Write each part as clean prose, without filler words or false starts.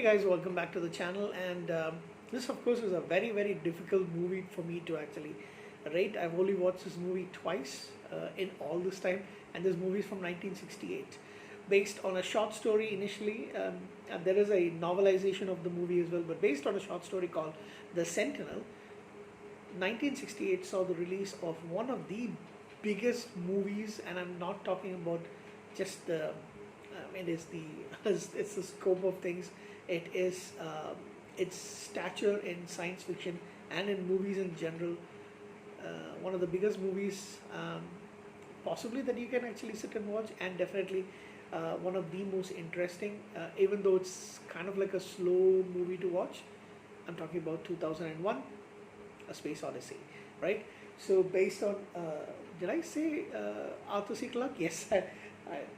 Hey guys, welcome back to the channel. And this, of course, is a very difficult movie for me to actually rate. I've only watched this movie twice in all this time, and this movie is from 1968, based on a short story initially. And there is a novelization of the movie as well, but based on a short story called The Sentinel. 1968 saw the release of one of the biggest movies, and I'm not talking about just the. It is the it's the scope of things. It is its stature in science fiction and in movies in general. One of the biggest movies, possibly, that you can actually sit and watch, and definitely one of the most interesting. Even though it's kind of like a slow movie to watch, I'm talking about 2001, A Space Odyssey, right? So based on, did I say Arthur C. Clarke? Yes, I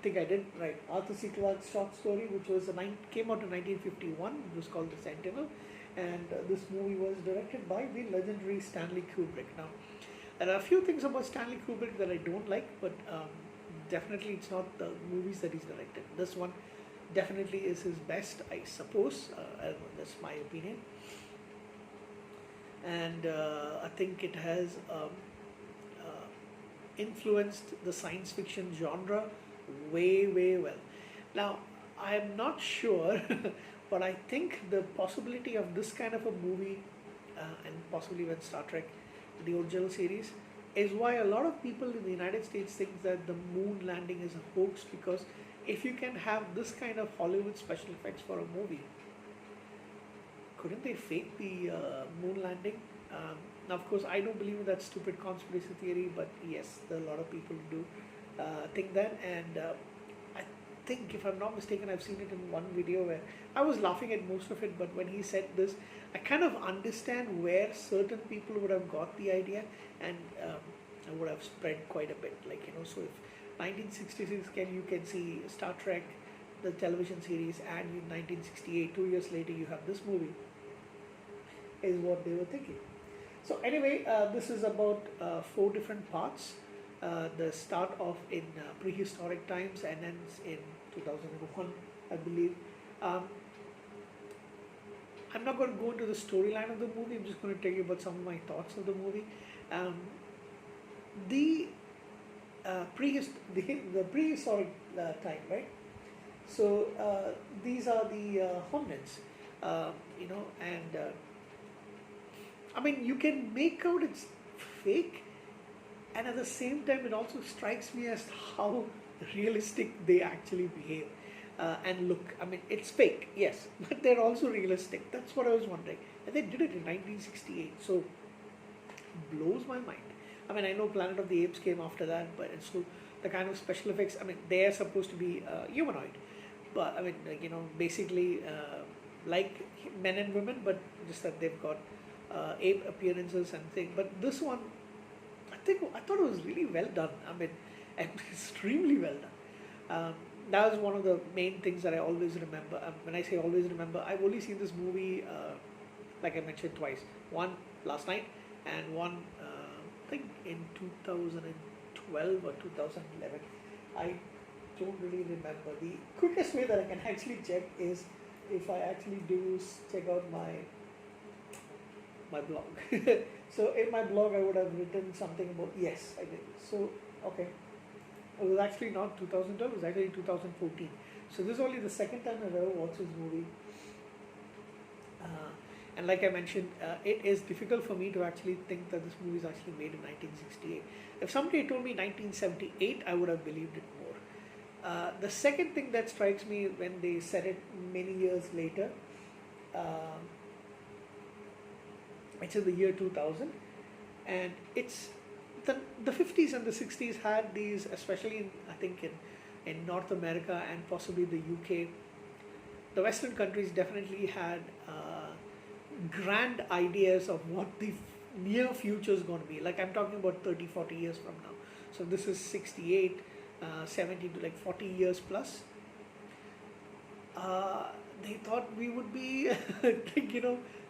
think I did. Right, Arthur C. Clarke's short story, which was came out in 1951. It was called The Sentinel, and this movie was directed by the legendary Stanley Kubrick. Now, there are a few things about Stanley Kubrick that I don't like, but definitely it's not the movies that he's directed. This one definitely is his best, I suppose. I don't know, that's my opinion, and I think it has influenced the science fiction genre way well. Now, I am not sure, but I think the possibility of this kind of a movie, and possibly with Star Trek, the original series, is why a lot of people in the United States think that the moon landing is a hoax. Because if you can have this kind of Hollywood special effects for a movie, couldn't they fake the moon landing? Now, of course, I don't believe in that stupid conspiracy theory, but yes, a lot of people do think that. And I think, if I'm not mistaken, I've seen it in one video where I was laughing at most of it, but when he said this, I kind of understand where certain people would have got the idea, and I would have spread quite a bit. Like, so if 1966 you can see Star Trek, the television series, and in 1968, 2 years later, you have this movie, is what they were thinking. So anyway, this is about four different parts. The start off in prehistoric times and ends in 2001, I believe. I'm not going to go into the storyline of the movie. I'm just going to tell you about some of my thoughts of the movie. The the prehistoric time, right? So these are the hominids, and I mean, you can make out it's fake, and at the same time, it also strikes me as how realistic they actually behave and look. I mean, it's fake, yes, but they're also realistic. That's what I was wondering. And they did it in 1968, so blows my mind. I mean, I know Planet of the Apes came after that, but it's so the kind of special effects. I mean, they are supposed to be humanoid, but I mean, basically like men and women, but just that they've got ape appearances and things. But this one, I thought it was really well done. I mean, extremely well done. That was one of the main things that I always remember. When I say always remember, I've only seen this movie, like I mentioned, twice. One last night, and one I think in 2012 or 2011. I don't really remember. The quickest way that I can actually check is if I actually do check out my blog. So in my blog, I would have written something about, yes, I did. So, okay. It was actually not 2012, it was actually 2014. So this is only the second time I've ever watched this movie. And like I mentioned, it is difficult for me to actually think that this movie is actually made in 1968. If somebody had told me 1978, I would have believed it more. The second thing that strikes me when they said it many years later, it's in the year 2000, and it's the 50s and the 60s had these, especially I think in North America and possibly the UK. The Western countries definitely had grand ideas of what the near future is going to be. Like, I'm talking about 30-40 years from now. So this is 68, 70 to like 40 years plus. They thought we would be,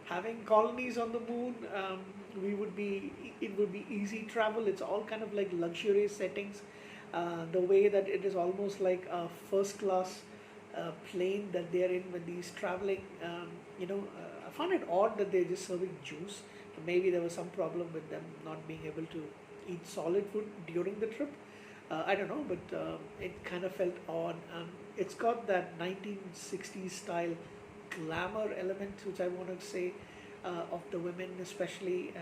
having colonies on the moon. It would be easy travel. It's all kind of like luxurious settings. The way that it is almost like a first class plane that they are in when he's traveling. I found it odd that they're just serving juice. Maybe there was some problem with them not being able to eat solid food during the trip. I don't know, but it kind of felt odd. It's got that 1960s style glamour element, which I want to say, of the women especially,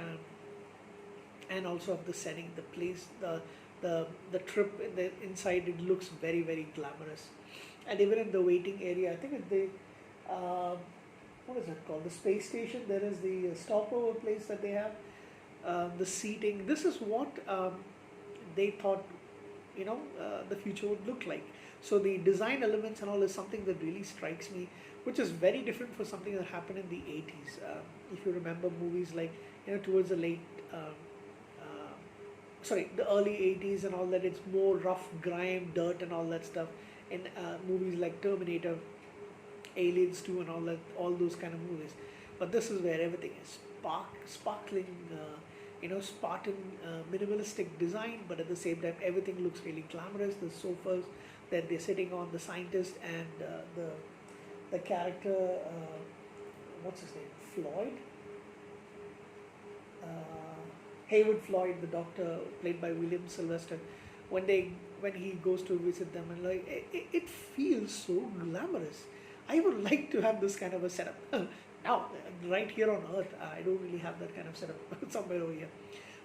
and also of the setting, the place, the trip inside. It looks very very glamorous, and even in the waiting area, I think at the uh, what is it called? The space station. There is the stopover place that they have. The seating. This is what they thought, the future would look like. So the design elements and all is something that really strikes me, which is very different for something that happened in the 80s. If you remember movies like, towards the late, sorry, the early 80s and all that, it's more rough, grime, dirt and all that stuff. In movies like Terminator, Aliens 2 and all that, all those kind of movies. But this is where everything is sparkling, Spartan, minimalistic design, but at the same time, everything looks really glamorous. The sofas that they're sitting on, the scientist and the character, what's his name, Floyd, Haywood Floyd, the doctor played by William Sylvester. When he goes to visit them, and like it feels so glamorous. I would like to have this kind of a setup. Now, right here on Earth, I don't really have that kind of setup somewhere over here.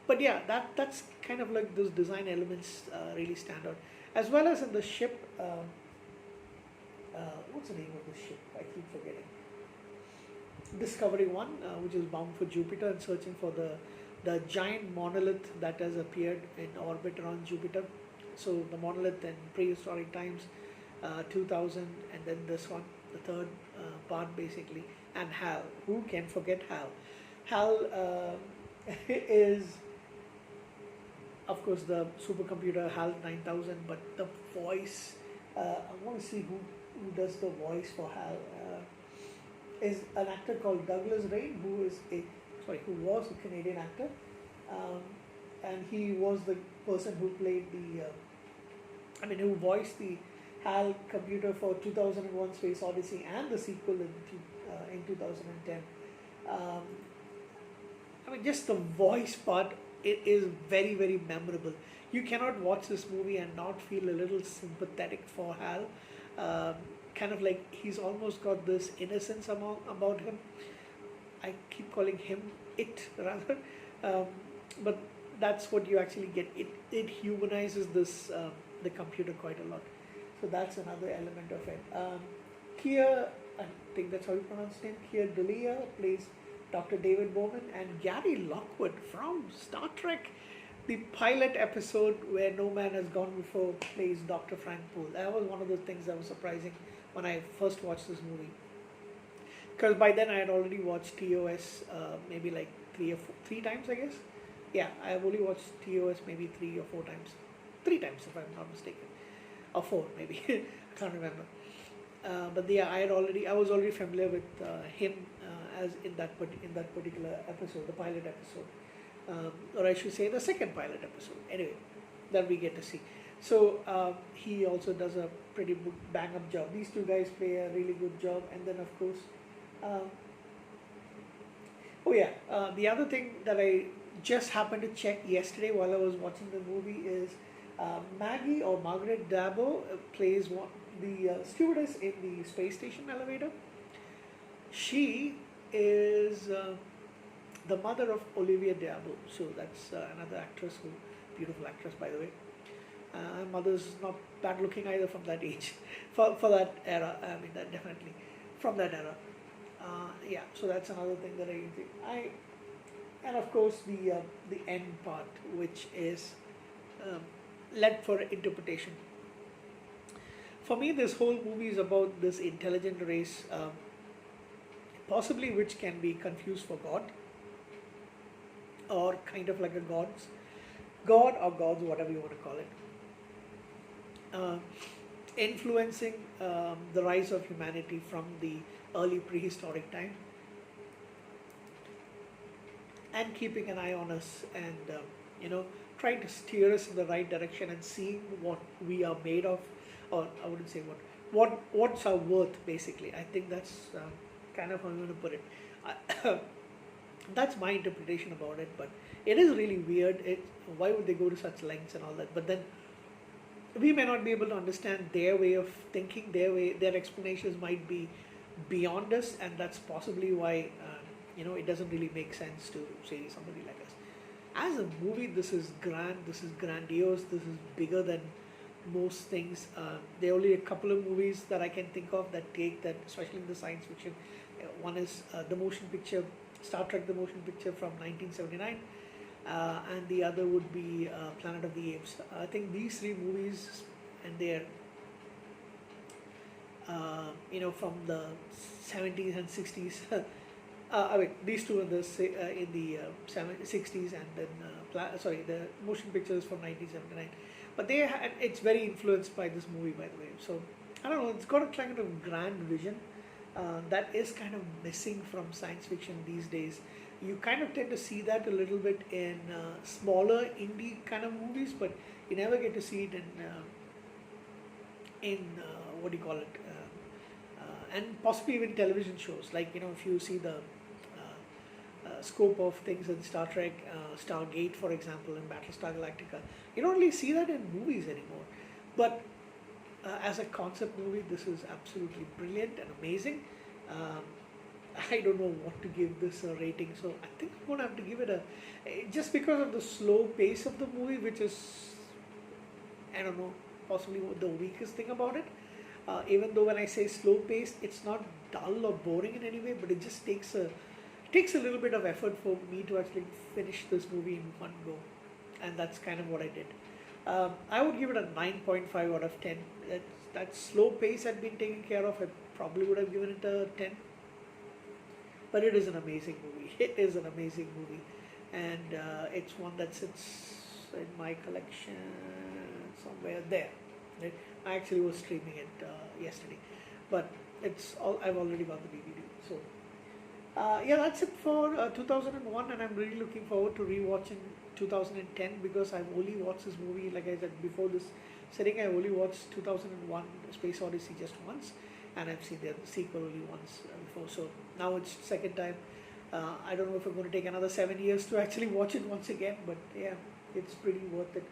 But yeah, that's kind of like those design elements really stand out, as well as in the ship. What's the name of the ship? I keep forgetting. Discovery One, which is bound for Jupiter and searching for the giant monolith that has appeared in orbit around Jupiter. So the monolith in prehistoric times, 2000, and then this one, the third part basically, and Hal. Who can forget Hal? Hal is, of course, the supercomputer HAL 9000, but the voice, I want to see who does the voice for HAL. Is an actor called Douglas Rain, who was a Canadian actor, and he was the person who played who voiced the HAL computer for 2001: Space Odyssey and the sequel in 2010. Just the voice part, it is very very memorable. You cannot watch this movie and not feel a little sympathetic for HAL. Kind of like he's almost got this innocence about him. I keep calling him it rather, but that's what you actually get. It humanizes the computer quite a lot. So that's another element of it. Keir, I think that's how you pronounce his name. Keir Dullea plays Dr. David Bowman, and Gary Lockwood from Star Trek, the pilot episode where No Man Has Gone Before, plays Dr. Frank Poole. That was one of the things that was surprising when I first watched this movie, because by then I had already watched TOS maybe like three times, I guess. Yeah, I have only watched TOS maybe 3 or 4 times, 3 times if I'm not mistaken, or 4 maybe. I can't remember. But yeah, I was already familiar with him as in that particular episode, the pilot episode, or I should say the second pilot episode. Anyway, that we get to see. So he also does a pretty bang up job. These two guys play a really good job, and then of course, the other thing that I just happened to check yesterday while I was watching the movie is Maggie or Margaret Dabo plays the stewardess in the space station elevator. She is the mother of Olivia Dabo. So that's another actress, beautiful actress by the way. Mother's not bad looking either from that age, for that era. I mean, that definitely from that era. So that's another thing that I think. And of course the end part, which is led for interpretation. For me, this whole movie is about this intelligent race, possibly which can be confused for God, or kind of like a God or gods, whatever you want to call it. Influencing the rise of humanity from the early prehistoric time, and keeping an eye on us, and trying to steer us in the right direction, and seeing what we are made of, or I wouldn't say what what's our worth basically. I think that's kind of how I'm going to put it. I, that's my interpretation about it, but it is really weird. Why would they go to such lengths and all that? But then we may not be able to understand their way of thinking. Their explanations might be beyond us, and that's possibly why it doesn't really make sense to say somebody like us. As a movie, this is grand. This is grandiose. This is bigger than most things. There are only a couple of movies that I can think of that take that, especially in the science fiction. One is the motion picture, Star Trek, the motion picture from 1979, and the other would be Planet of the Apes. I think these three movies, and they're from the 70s and 60s. I mean, these two are in the 60s, and then the motion pictures from 1979. But it's very influenced by this movie, by the way. So I don't know. It's got a kind of grand vision that is kind of missing from science fiction these days. You kind of tend to see that a little bit in smaller indie kind of movies, but you never get to see it in what do you call it, and possibly even television shows. Like if you see the scope of things in Star Trek, Stargate, for example, in Battlestar Galactica, you don't really see that in movies anymore. But as a concept movie, this is absolutely brilliant and amazing. Um, I don't know what to give this a rating, so I think I'm going to have to give it just because of the slow pace of the movie, which is, I don't know, possibly the weakest thing about it. Even though when I say slow paced, it's not dull or boring in any way, but it just takes a little bit of effort for me to actually finish this movie in one go, and that's kind of what I did. I would give it a 9.5 out of 10. That slow pace had been taken care of. I probably would have given it a 10. But it is an amazing movie. It is an amazing movie, and it's one that sits in my collection somewhere there. Right? I actually was streaming it yesterday, but I've already got the DVD. So yeah, that's it for 2001, and I'm really looking forward to rewatching 2010 because I've only watched this movie, like I said before this sitting, I only watched 2001 Space Odyssey just once, and I've seen the sequel only once before. So now it's second time. I don't know if I'm going to take another 7 years to actually watch it once again, but yeah, it's pretty worth it.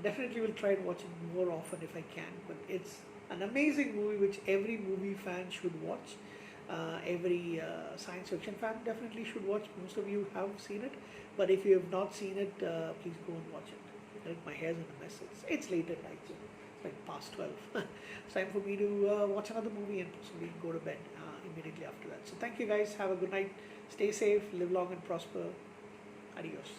Definitely will try and watch it more often if I can, but it's an amazing movie which every movie fan should watch. Every science fiction fan definitely should watch. Most of you have seen it, but if you have not seen it, please go and watch it. Right? My hair's in a mess. It's late at night, so it's like past 12. It's time for me to watch another movie and possibly go to bed immediately after that. So thank you guys. Have a good night. Stay safe. Live long and prosper. Adios.